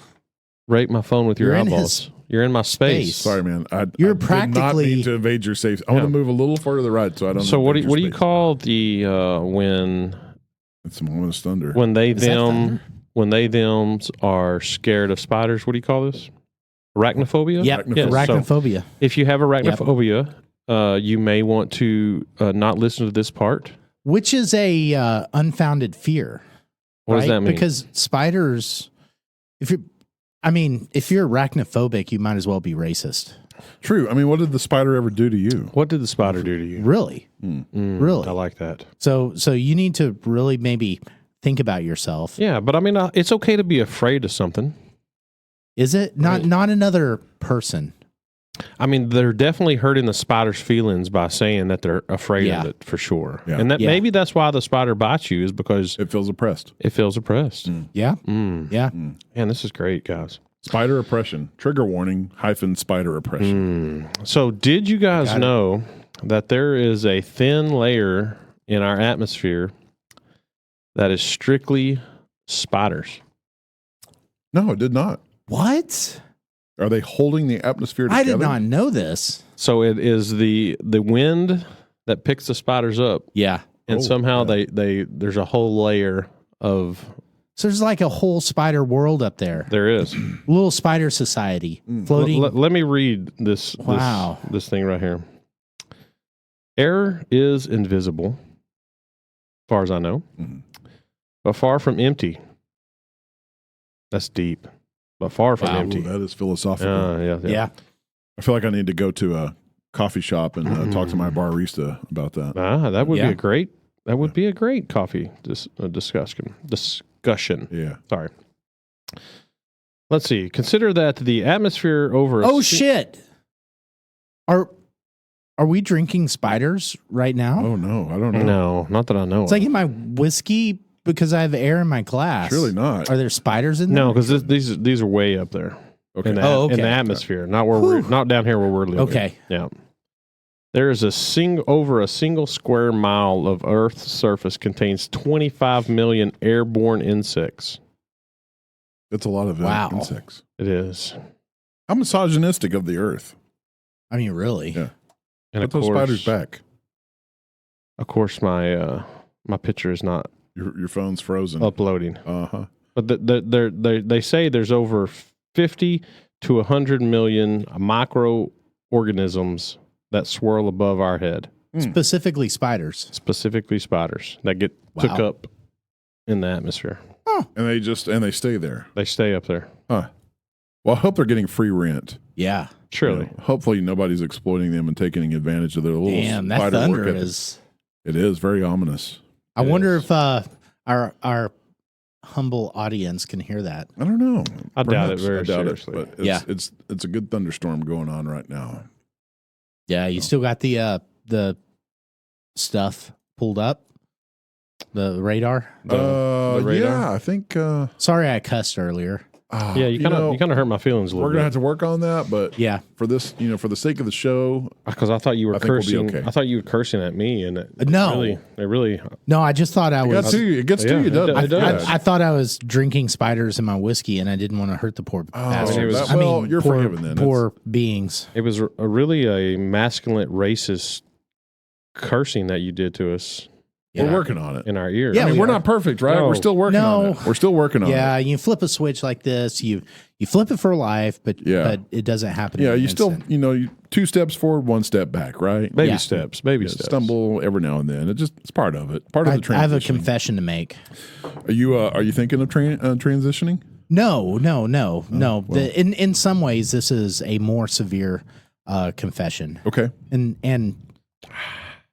rape my phone with your eyeballs. You're in my space. Sorry, man. You're did practically not mean to invade your safe. I want to move a little further to the right, so I don't. So what do you call the when? It's a moment of thunder. When they thems are scared of spiders. What do you call this? Arachnophobia. Yep. Arachnophobia. So if you have arachnophobia, you may want to not listen to this part, which is a unfounded fear. What does that mean? Because spiders, I mean, if you're arachnophobic, you might as well be racist. True. I mean, what did the spider ever do to you? What did the spider do to you? Really? Really? I like that. So you need to really maybe think about yourself. Yeah, but I mean, it's okay to be afraid of something. Is it? Not another person. I mean, they're definitely hurting the spider's feelings by saying that they're afraid of it for sure. Yeah. And that maybe that's why the spider bites you is because it feels oppressed. It feels oppressed. Yeah. Yeah. Man, this is great, guys. Spider oppression. Trigger warning - spider oppression. So did you guys know that there is a thin layer in our atmosphere that is strictly spiders? No, it did not. What? Are they holding the atmosphere together? I did not know this. So it is the wind that picks the spiders up, Yeah. and somehow they there's a whole layer of. So there's like a whole spider world up there. There is. Little spider society floating. Let me read this. Wow. This thing right here. Air is invisible, as far as I know, but far from empty. That's deep, but far from empty. Ooh, that is philosophical. Yeah. I feel like I need to go to a coffee shop and talk to my barista about that. That would be a great. That would be a great coffee discussion. Yeah. Sorry. Let's see. Consider that the atmosphere over. Shit! Are we drinking spiders right now? Oh no, I don't know. No, not that I know. It's like in my whiskey because I have air in my glass. Surely not. Are there spiders in there? No, because these are way up there. Okay. In the atmosphere, not where we're not down here where we're living. Okay. Yeah. There is over a single square mile of Earth's surface contains 25 million airborne insects. That's a lot of insects. It is. How misogynistic of the Earth. I mean, really? Yeah. And Put those spiders back. Of course, my picture is not Your phone's frozen. uploading. Uh-huh. But they say there's over 50 to 100 million microorganisms that swirl above our head. Specifically spiders. Specifically spiders that get took up in the atmosphere. And they stay there. They stay up there. Huh. Well, I hope they're getting free rent. Yeah. Surely. You know, hopefully nobody's exploiting them and taking advantage of their little Damn, that spider thunder work ethic. is. It is very ominous. I wonder if our humble audience can hear that. I don't know. I doubt it Perhaps. very I doubt seriously. It, but it's a good thunderstorm going on right now. Yeah, you still got the stuff pulled up, the radar. The radar? Yeah, I think. Sorry, I cussed earlier. Yeah, you kind of hurt my feelings a little We're gonna bit. have to work on that, but Yeah, for this, for the sake of the show, Because I thought you were I think we'll be cursing. okay. I thought you were cursing at me, and No. they really. no, I just thought I it gets was. to you. It gets Yeah, to you, it doesn't it? does. I thought I was drinking spiders in my whiskey, and I didn't want to hurt the poor bastards. that- well, you're poor, forgiven then. Poor beings. It was really a masculine, racist cursing that you did to us We're working on it. in our ears. Yeah, I mean, we we're are. not perfect, right? No. We're still working on No. it. We're still working on it. Yeah, you flip a switch like this. You flip it for life, but it doesn't happen. Yeah, in an you still, instant. you 2 steps forward, 1 step back, right? baby Yeah. steps, You steps. stumble every now and then. It's part of it. Part of the I transition. have a confession to make. Are you thinking of transitioning? No. In some ways, this is a more severe confession. Okay. And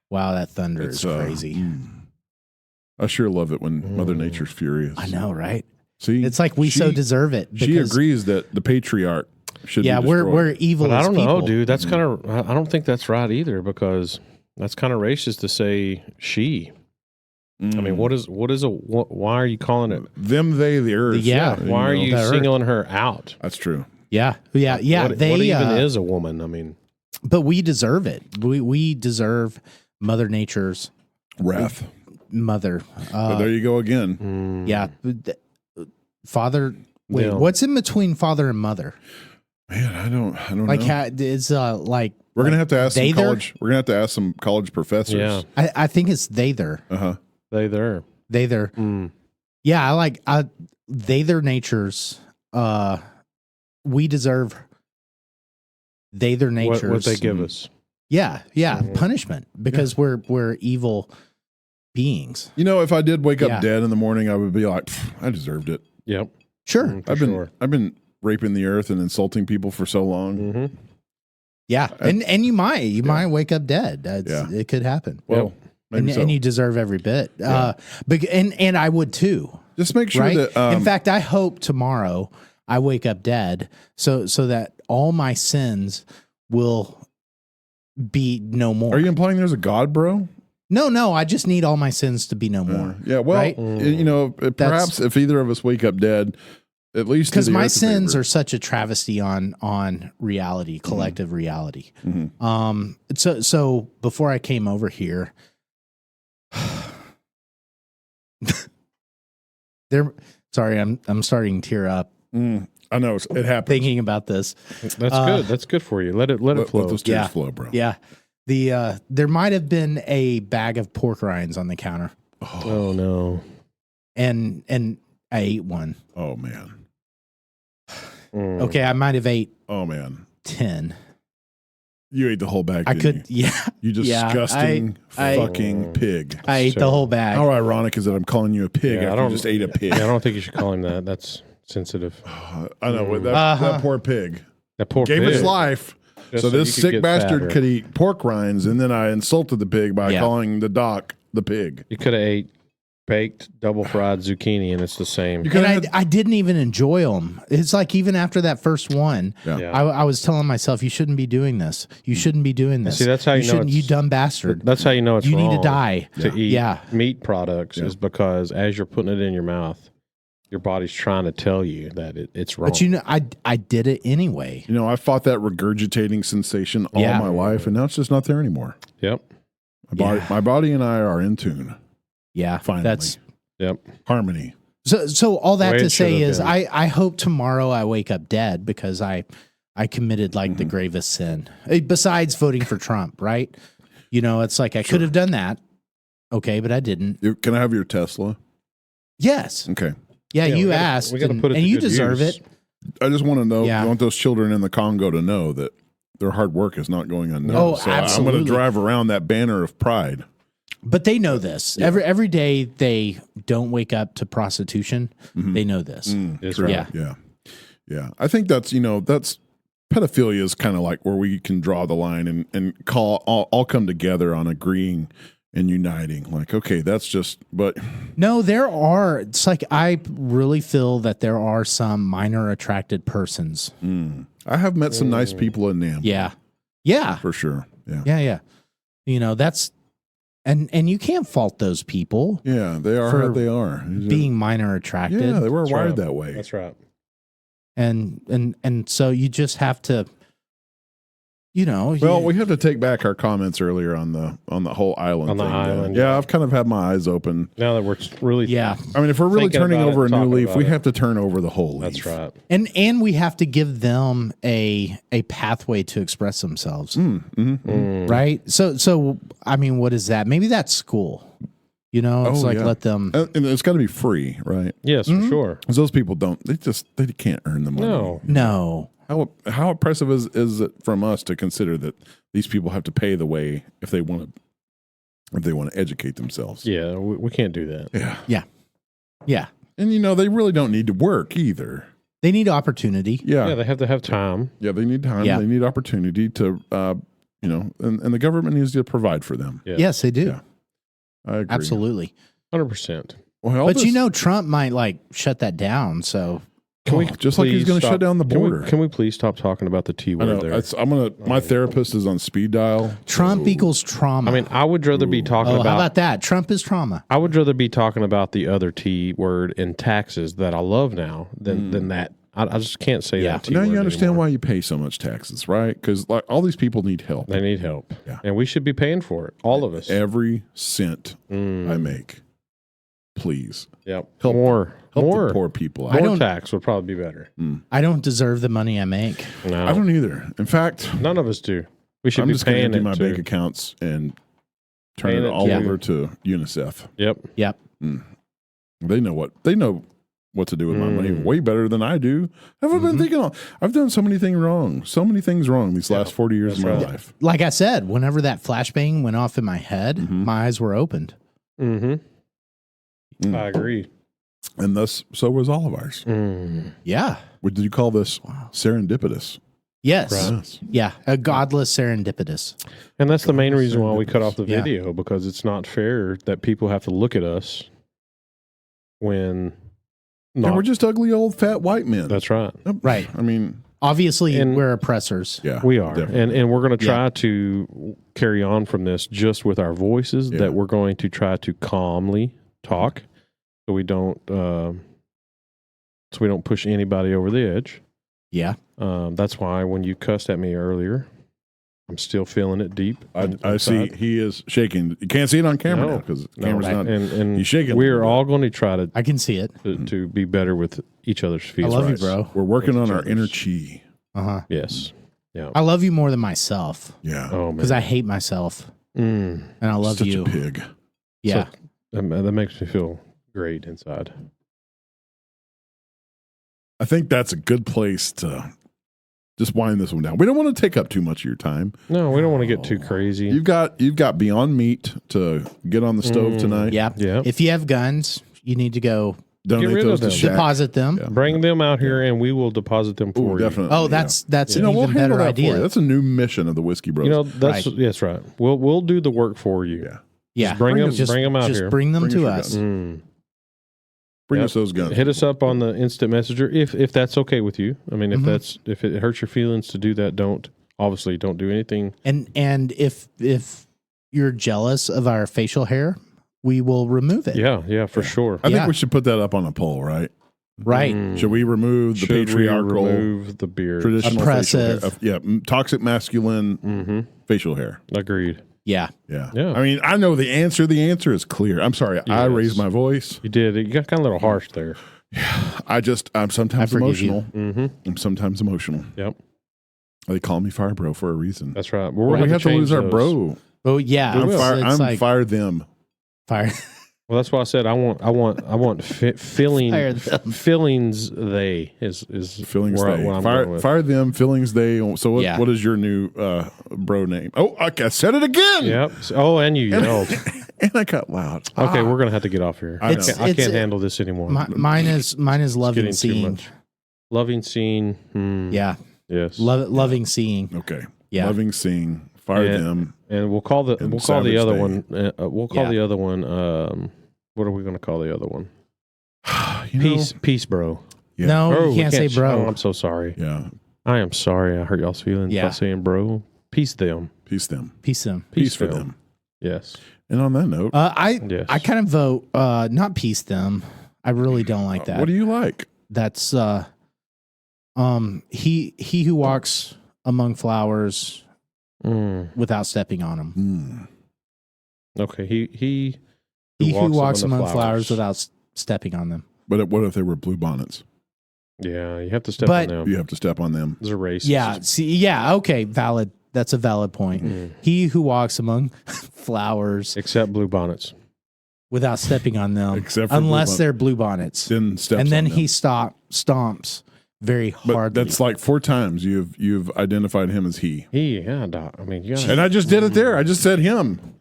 wow, that thunder It's, is crazy. I sure love it when Mother Nature's furious. I know, right? See, It's like we so deserve it. She because- agrees that the patriarch should. Yeah, be we're destroyed. evil. But I as don't know, people. dude. That's kind of. I don't think that's right either, because that's kind of racist to say she. I mean, why are you calling it? them, they, the earth? Yeah. Why are you the earth. singling her out? That's true. Yeah. What They even is a woman? I mean, but we deserve it. We deserve Mother Nature's Wrath. mother. But there you go again. Yeah, father. Wait, Yeah. what's in between father and mother? Man, I don't Like, know. it's like We're gonna have to ask some they there? college. We're gonna have to ask some college professors. yeah, I think it's they there. they there. They there. Yeah, they their natures. We deserve they their natures. What they give us. Yeah, punishment because we're evil beings. If I did wake up Yeah. dead in the morning, I would be like, I deserved it. Yep. Sure. I've been raping the earth and insulting people for so long. Mm-hmm. Yeah, and you might wake up dead. It could happen. Well, maybe and you deserve every bit. And I would too. Just make sure right? that. In fact, I hope tomorrow I wake up dead, so that all my sins will be no more. Are you implying there's a God, bro? No. I just need all my sins to be no more. Yeah. Well, right? you know, perhaps if either of us wake up dead, at least because my sins are such a travesty on reality, collective reality. Mm-hmm. So before I came over here, sorry, I'm starting to tear up. I know it happens. Thinking about this. That's good. That's good for you. Let it flow. Let those tears flow, bro. Yeah. There might have been a bag of pork rinds on the counter. Oh no. And I ate one. Oh man. Okay, I might have ate 10. You ate the whole bag. I could, you? You disgusting fucking pig. I ate the whole bag. How ironic is it? I'm calling you a pig after you just ate a pig. Yeah, I don't think you should call him that. That's sensitive. I know that poor pig. That poor gave pig. his life. So this sick bastard fatter. could eat pork rinds, and then I insulted the pig by calling the doc the pig. You could have ate baked double fried zucchini, and it's the same. And I didn't even enjoy them. It's like even after that first one, I was telling myself, you shouldn't be doing this. You shouldn't be doing this. See, that's how you know you dumb bastard. That's how you know it's you wrong need to die. To eat meat products is because as you're putting it in your mouth, your body's trying to tell you that it's wrong. But you know, I did it anyway. You know, I fought that regurgitating sensation all my life, and now it's just not there anymore. Yep. My body and I are in tune. Yeah, finally. That's harmony. So all that to say is, I hope tomorrow I wake up dead because I committed the gravest sin besides voting for Trump. Right? You know, it's like I could have done that. Okay, but I didn't. Can I have your Tesla? Yes. Okay. Yeah, you asked, we gotta put it and to you good deserve use. it. I just want to know. I want those children in the Congo to know that their hard work is not going unnoticed. Absolutely. I'm going to drive around that banner of pride. But they know this. Yeah. Every day they don't wake up to prostitution. They know this. That's right. Yeah. I think that's pedophilia is kind of like where we can draw the line and call all come together on agreeing and uniting. Like, okay, that's just. But no, there are. It's like I really feel that there are some minor attracted persons. I have met some nice people in NAM. Yeah, for sure. Yeah. You know, that's. And you can't fault those people. Yeah, they are how they are. Being minor attracted. Yeah, they were wired that way. That's right. And so you just have to, you know. Well, we have to take back our comments earlier on the whole island thing. Island. Yeah, I've kind of had my eyes open. Now that we're really I mean, if we're really turning over a new leaf, we have to turn over the whole leaf. That's right. And we have to give them a pathway to express themselves. Right? So I mean, what is that? Maybe that's school. You know, it's let them. And it's got to be free, right? Yes, for sure. Because those people they can't earn the money. No. How oppressive is it from us to consider that these people have to pay the way if they want to educate themselves? Yeah, we can't do that. Yeah. And you know, they really don't need to work either. They need opportunity. Yeah, they have to have time. Yeah, they need time. Yeah. They need opportunity to, you know, and the government needs to provide for them. Yeah. Yes, they do. Yeah. I agree. Absolutely. 100%. Well, but you know, Trump might shut that down. So can we just like he's going to shut down the border? Can we please stop talking about the T word there? My therapist is on speed dial. Trump equals trauma. I mean, I would rather be talking about. How about that? Trump is trauma. I would rather be talking about the other T word in taxes that I love now than that. I just can't say that T word. Now you understand anymore. why you pay so much taxes, right? Because all these people need help. They need help. Yeah. And we should be paying for it. All of us. Every cent I make. Please. Yep. Help more the poor people out. More tax would probably be better. I don't deserve the money I make. No. I don't either. In fact, none of us do. We should I'm be just going to paying empty it my to bank accounts and turn it all over to UNICEF. Yep. They know what to do with my money way better than I do. I've been thinking, I've done so many things wrong these last 40 years of my life. Like I said, whenever that flashbang went off in my head, my eyes were opened. I agree. And thus, so was all of ours. Yeah. What did you call this? Serendipitous. Yes. Right. Yeah. A godless serendipitous. And that's the main reason why we cut off the video, because it's not fair that people have to look at us when Yeah, we're just ugly old fat white men. That's right. Right. I mean, obviously we're oppressors. Yeah, we are. Definitely. And we're going to try to carry on from this just with our voices, that we're going to try to calmly talk so we don't push anybody over the edge. Yeah. That's why when you cussed at me earlier, I'm still feeling it deep. I see he is shaking. You can't see it on camera now because the camera's not. And he's shaking. We're all going to try to. I can see it. To be better with each other's feelings. I love you, bro. We're working on our inner chi. Yes. Yeah. I love you more than myself. Yeah. Oh man. Because I hate myself. And I love Such you. a pig. Yeah. So, that makes me feel great inside. I think that's a good place to just wind this one down. We don't want to take up too much of your time. No, we don't want to get too crazy. You've got Beyond Meat to get on the stove tonight. Yeah. Yeah. If you have guns, you need to go Donate rid those of to them. Shaq. deposit them. Yeah. Bring them out here, and we will deposit them for you. Definitely. Oh, that's an we'll even handle better that for you. idea. That's a new mission of the Whiskey Bros. You know, that's right. We'll do the work for you. Yeah. Yeah. Just bring them out just here. bring them Bring to us us. your Bring us those guns. Hit us up on the instant messenger if that's okay with you. I mean, if it hurts your feelings to do that, don't do anything. And if you're jealous of our facial hair, we will remove it. Yeah, for sure. I think we should put that up on a poll, right? Right. Should we remove the patriarchal, remove the beard, traditional oppressive, facial hair? Toxic masculine facial hair. Agreed. Yeah. I mean, I know the answer. The answer is clear. I'm sorry. I raised my voice. You did. You got kind of a little harsh there. I'm sometimes emotional. Mm-hmm. I'm sometimes emotional. Yep. They call me Fire Bro for a reason. That's right. We have to lose our bro. Oh yeah. I'm fire them. Fire. Well, that's why I said I want feelings. Feelings. They is feelings. Where, they where I'm going with. Fire them. Feelings. They. So what is your new bro name? Oh, I said it again. Yep. Oh, and you yelled. And I got loud. Okay, we're gonna have to get off here. I can't handle this anymore. Mine is loving seeing. Loving seeing. Yeah. Yes. Loving seeing. Okay. Yeah. Loving seeing. Fire them. And we'll call the other one. We'll call the other one. What are we going to call the other one? Peace, bro. Yeah. No, you can't say bro. Oh, I'm so sorry. Yeah. I am sorry. I hurt y'all's feelings by saying bro. Peace them. Peace them. Peace them. Peace for them. Yes. And on that note, I kind of vote not peace them. I really don't like that. What do you like? That's he who walks among flowers without stepping on them. Okay. He who walks among flowers without stepping on them. But what if they were blue bonnets? Yeah, you have to step on them. You have to step on them. Those are racist. Yeah. See. Yeah. Okay. Valid. That's a valid point. He who walks among flowers, except blue bonnets, without stepping on them, unless they're blue bonnets, then steps and then on them. he stomps very hard. That's like 4 times you've identified him as he. Yeah, Doc. I mean, and I just did it there. I just said him.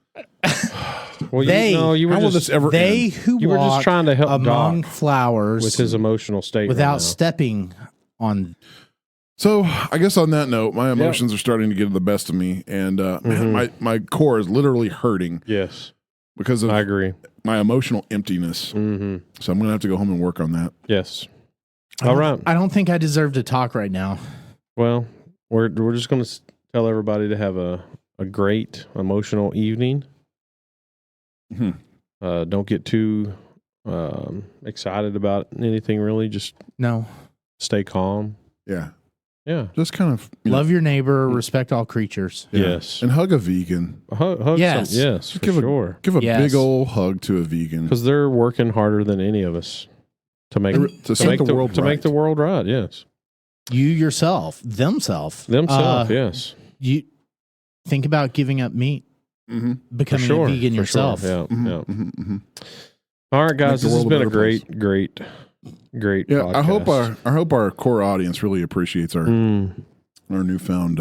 Well, you were how will just this ever they end? who you were walk just trying to help among Doc flowers with his emotional state without stepping on. So I guess on that note, my emotions are starting to get the best of me, and man, my core is literally hurting. Yes, because of I agree. My emotional emptiness. So I'm going to have to go home and work on that. Yes. All right. I don't think I deserve to talk right now. Well, we're just going to tell everybody to have a great emotional evening. Don't get too excited about anything, really. Just stay calm. Yeah. Just kind of love your neighbor, respect all creatures. Yeah. Yes, and hug a vegan. Hug yes, yes, for sure. Give a big old hug to a vegan because they're working harder than any of us to make the world right. Yes, you yourself, themselves. Yes. You think about giving up meat, becoming a vegan yourself. Sure. Yeah. All right, guys, this has been a great podcast. I hope our core audience really appreciates our newfound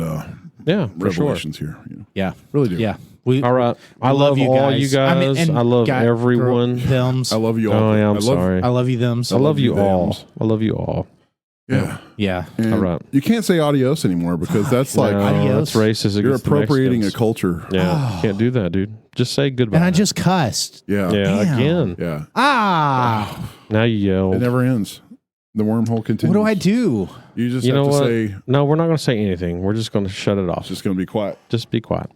revelations here. Yeah, really do. Yeah, All right. I love you all you guys. I love everyone. Thems. I love you all. Oh, yeah, I'm sorry. I love you, thems. I love you all. I love you all. Yeah. Yeah. And all right. You can't say adios anymore because that's like adios. That's racist. You're appropriating a culture. Yeah. You can't do that, dude. Just say goodbye. And I just cussed. Yeah. Yeah. Damn. Again. Yeah. Now you yell. It never ends. The wormhole continues. What do I do? You just have to say. No, we're not going to say anything. We're just going to shut it off. It's just going to be quiet. Just be quiet.